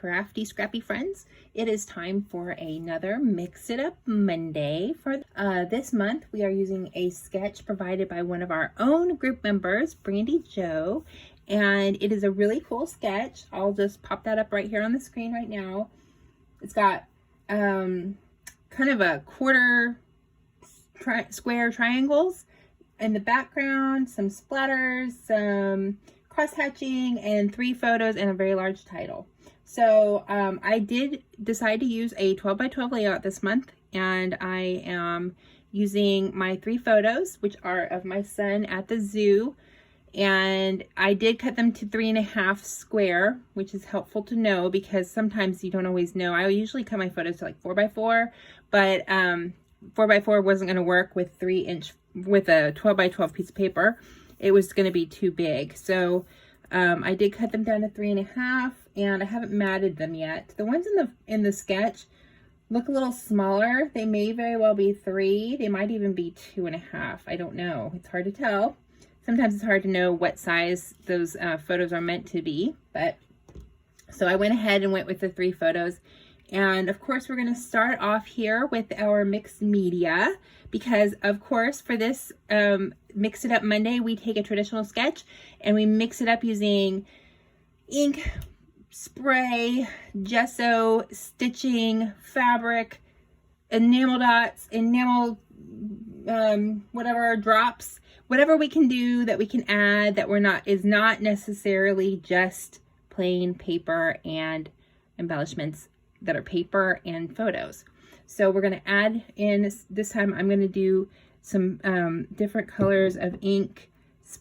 crafty, scrappy friends. It is time for another Mix It Up Monday. For this month, we are using a sketch provided by one of our own group members, Brandy Jo, and it is a really cool sketch. I'll just pop that up right here on the screen right now. It's got kind of a quarter square triangles in the background, some splatters, some cross-hatching, and 3 photos and a very large title. So I did decide to use a 12 by 12 layout this month, and I am using my 3 photos, which are of my son at the zoo, and I did cut them to 3.5 square, which is helpful to know because sometimes you don't always know. I usually cut my photos to like 4 by 4, but 4 by 4 wasn't going to work with with a 12 by 12 piece of paper. It was going to be too big. So I did cut them down to 3.5, and I haven't matted them yet. The ones in the sketch look a little smaller. They may very well be 3. They might even be 2.5. I don't know. It's hard to tell. Sometimes it's hard to know what size those photos are meant to be. But so I went ahead and went with the 3 photos. And of course, we're going to start off here with our mixed media because, of course, for this Mix It Up Monday, we take a traditional sketch and we mix it up using ink, spray, gesso, stitching, fabric, enamel dots, enamel, whatever, drops, whatever we can do that we can add that is not necessarily just plain paper and embellishments that are paper and photos. So we're going to add in, this time I'm going to do some different colors of ink,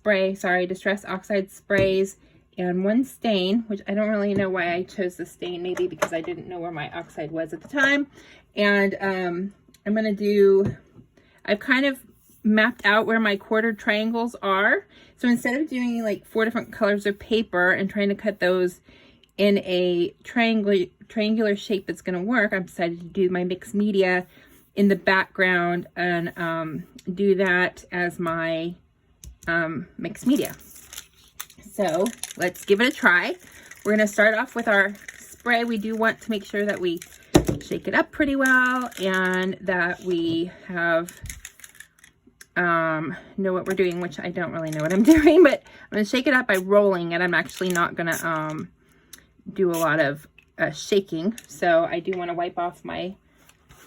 Distress Oxide sprays, and 1 stain, which I don't really know why I chose the stain, maybe because I didn't know where my oxide was at the time. And I'm going to do, I've kind of mapped out where my quarter triangles are. So instead of doing like 4 different colors of paper and trying to cut those in a triangular shape that's going to work, I've decided to do my mixed media in the background and do that as my mixed media. So let's give it a try. We're going to start off with our spray. We do want to make sure that we shake it up pretty well and that we have know what we're doing, which I don't really know what I'm doing, but I'm going to shake it up by rolling it. I'm actually not going to do a lot of shaking. So I do want to wipe off my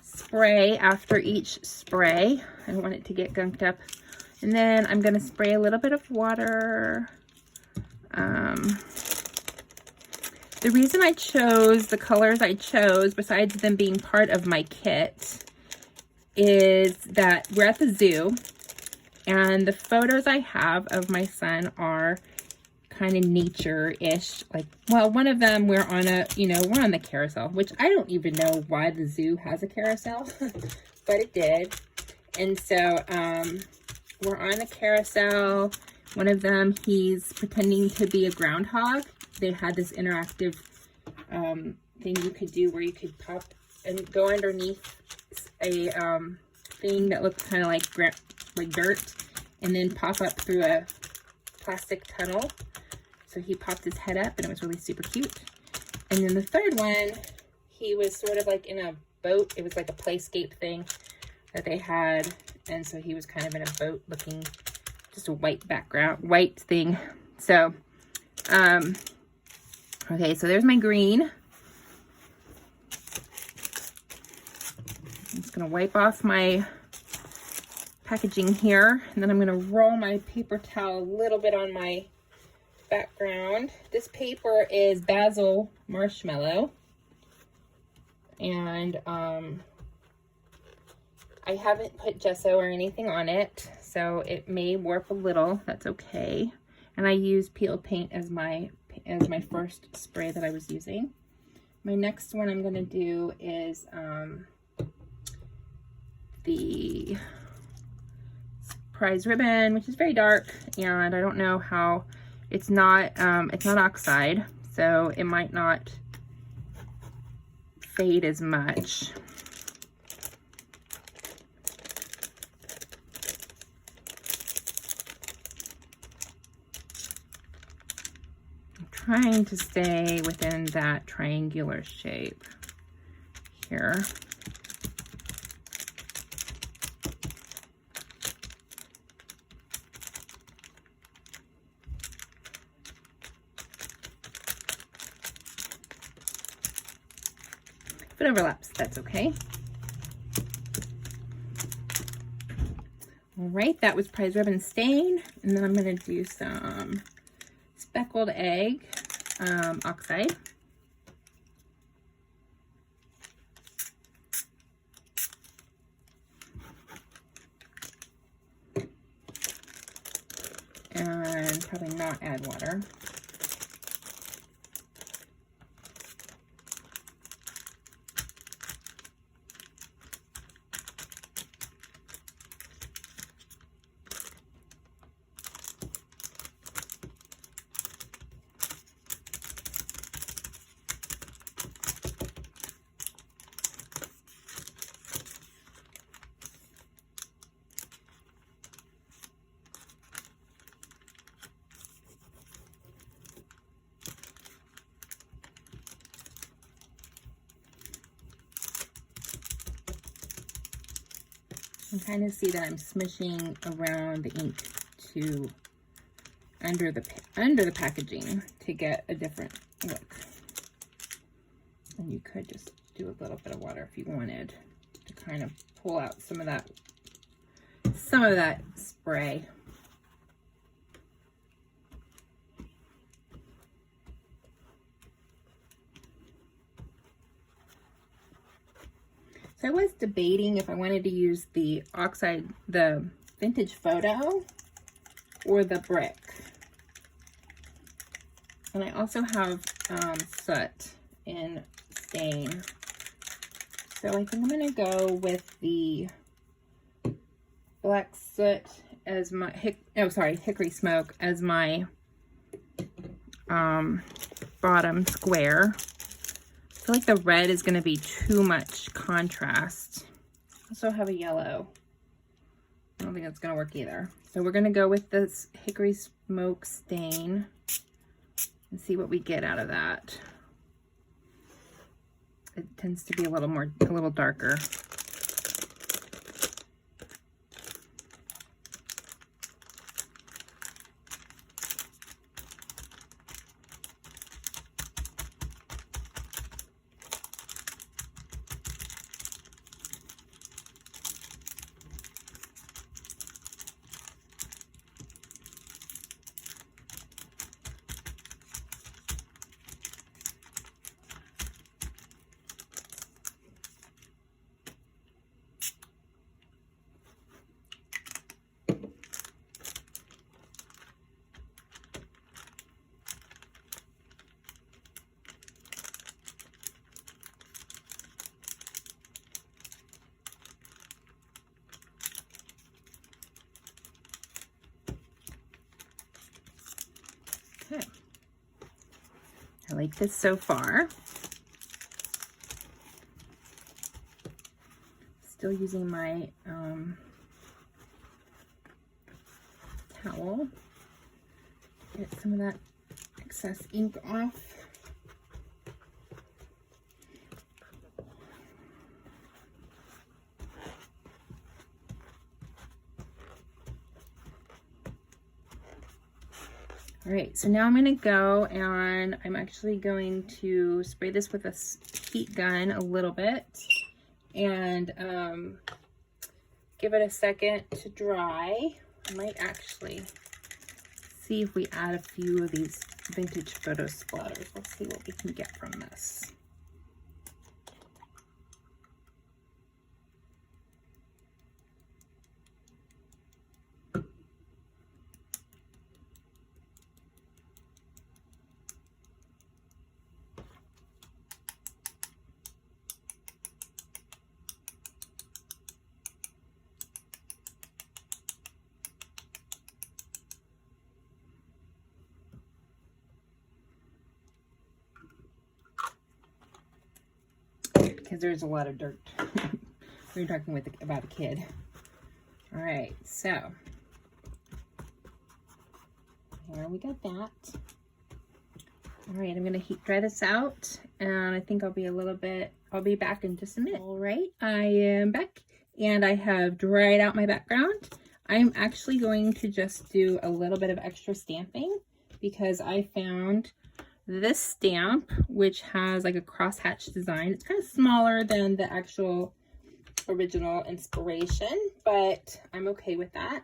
spray after each spray. I don't want it to get gunked up. And then I'm going to spray a little bit of water. The reason I chose the colors I chose, besides them being part of my kit, is that we're at the zoo and the photos I have of my son are kind of nature-ish. Like, well, one of them we're on we're on the carousel, which I don't even know why the zoo has a carousel, but it did. And so we're on a carousel. One of them, he's pretending to be a groundhog. They had this interactive thing you could do where you could pop and go underneath a thing that looked kind of like dirt and then pop up through a plastic tunnel. So he popped his head up and it was really super cute. And then the third one, he was sort of like in a boat. It was like a playscape thing that they had. And so he was kind of in a boat looking, just a white background, white thing. So, okay, so there's my green. I'm just gonna wipe off my packaging here. And then I'm gonna roll my paper towel a little bit on my background. This paper is basil marshmallow, and I haven't put gesso or anything on it, so it may warp a little. That's okay. And I use peel paint as my first spray that I was using. My next one I'm going to do is the surprise ribbon, which is very dark, and I don't know how. It's not oxide, so it might not fade as much. trying to stay within that triangular shape here. If it overlaps, that's okay. All right, that was prize ribbon stain. And then I'm gonna do some speckled egg oxide. And probably not add water. You can kind of see that I'm smishing around the ink to under the packaging to get a different look. And you could just do a little bit of water if you wanted to kind of pull out some of that spray. So I was debating if I wanted to use the oxide, the vintage photo, or the brick. And I also have soot in stain. So I think I'm gonna go with the black soot as my, hickory smoke as my bottom square. I feel like the red is going to be too much contrast. I also have a yellow. I don't think that's going to work either. So we're going to go with this hickory smoke stain and see what we get out of that. It tends to be a little darker. Okay. I like this so far. Still using my towel to get some of that excess ink off. All right, so now I'm going to go and I'm actually going to spray this with a heat gun a little bit and give it a second to dry. I might actually see if we add a few of these vintage photo splatters. Let's see what we can get from this. Because there's a lot of dirt. We were talking about a kid. All right, so there we got that. All right, I'm gonna heat dry this out, and I think I'll be back in just a minute. All right, I am back, and I have dried out my background. I'm actually going to just do a little bit of extra stamping because I found this stamp, which has like a crosshatch design. It's kind of smaller than the actual original inspiration, but I'm okay with that.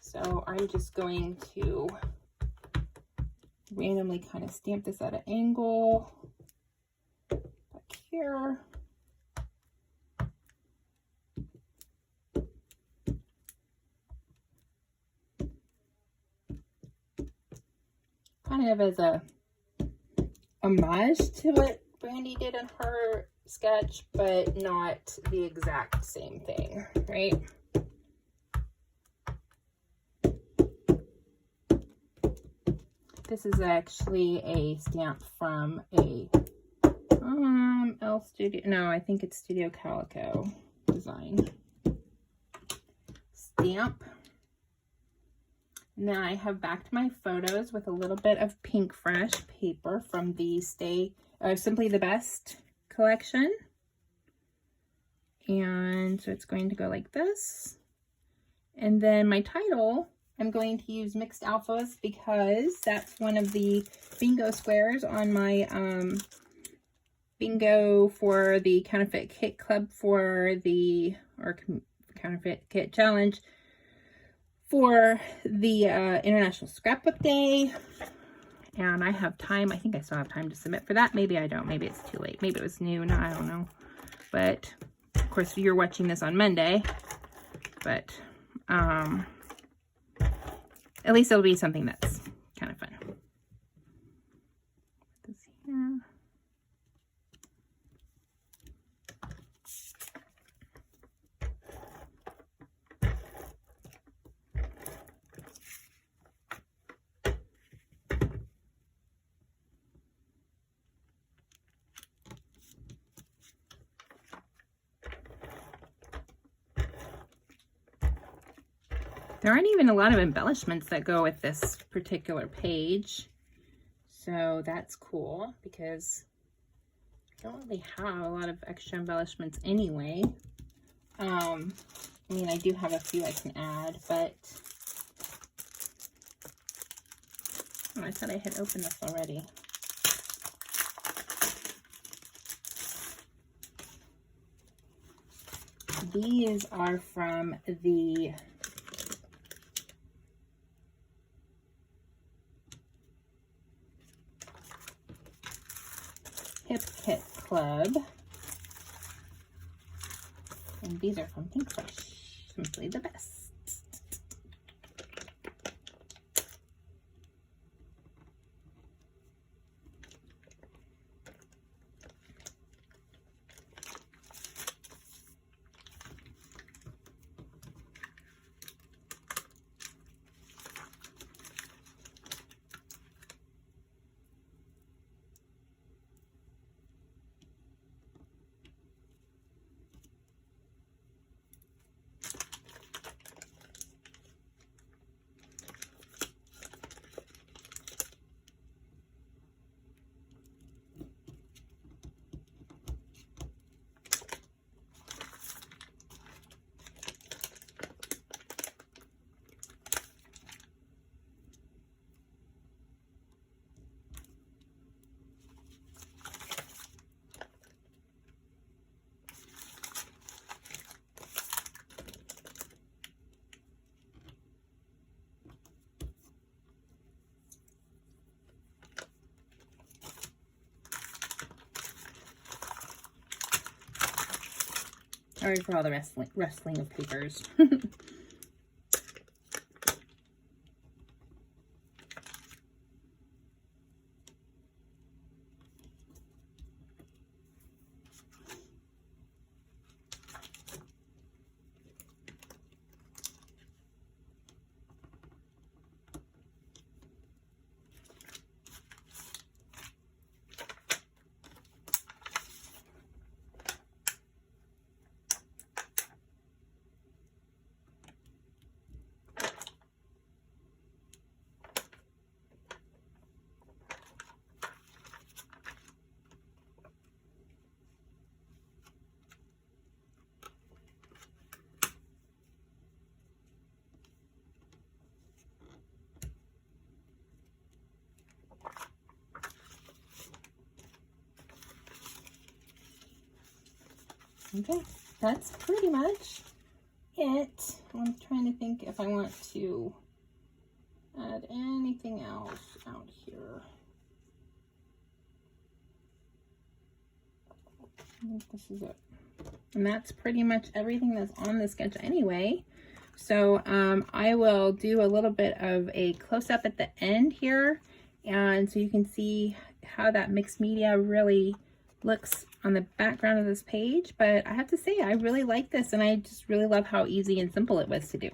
So I'm just going to randomly kind of stamp this at an angle back here. Kind of as a homage to what Brandy did in her sketch, but not the exact same thing, right? This is actually a stamp from a I think it's Studio Calico design stamp. And then I have backed my photos with a little bit of Pink Fresh paper from the Simply the Best collection. And so it's going to go like this. And then my title, I'm going to use Mixed Alphas because that's one of the bingo squares on my bingo for the Counterfeit Kit Club Counterfeit Kit Challenge for the International Scrapbook Day. And I have time. I think I still have time to submit for that. Maybe I don't. Maybe it's too late. Maybe it was noon. I don't know. But, of course, you're watching this on Monday. But, at least it'll be something that's kind of fun. Put this here. There aren't even a lot of embellishments that go with this particular page. So that's cool because I don't really have a lot of extra embellishments anyway. I mean, I do have a few I can add, but oh, I thought I had opened this already. These are from the Hip Kit Club, and these are from Pink Fresh, Simply the Best. Sorry for all the rustling of papers. Okay, that's pretty much it. I'm trying to think if I want to add anything else out here. I think this is it. And that's pretty much everything that's on the sketch anyway. So I will do a little bit of a close-up at the end here, and so you can see how that mixed media really looks on the background of this page. But I have to say, I really like this, and I just really love how easy and simple it was to do.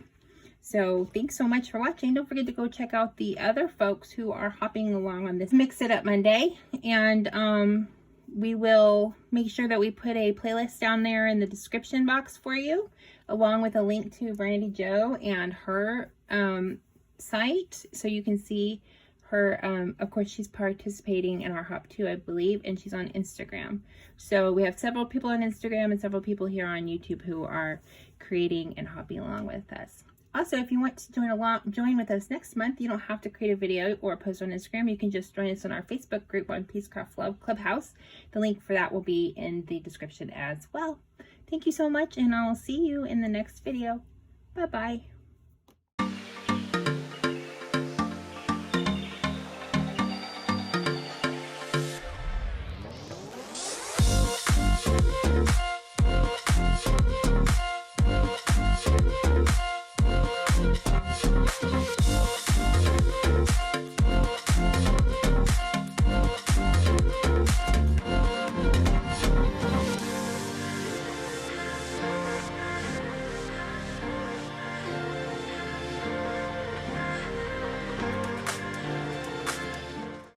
So thanks so much for watching. Don't forget to go check out the other folks who are hopping along on this Mix It Up Monday. And we will make sure that we put a playlist down there in the description box for you, along with a link to Brandy Jo and her site, so you can see her. Of course, she's participating in our hop too, I believe, and she's on Instagram. So we have several people on Instagram and several people here on YouTube who are creating and hopping along with us. Also, if you want to join with us next month, you don't have to create a video or post on Instagram. You can just join us on our Facebook group on Peacecraft Love Clubhouse. The link for that will be in the description as well. Thank you so much, and I'll see you in the next video. Bye-bye.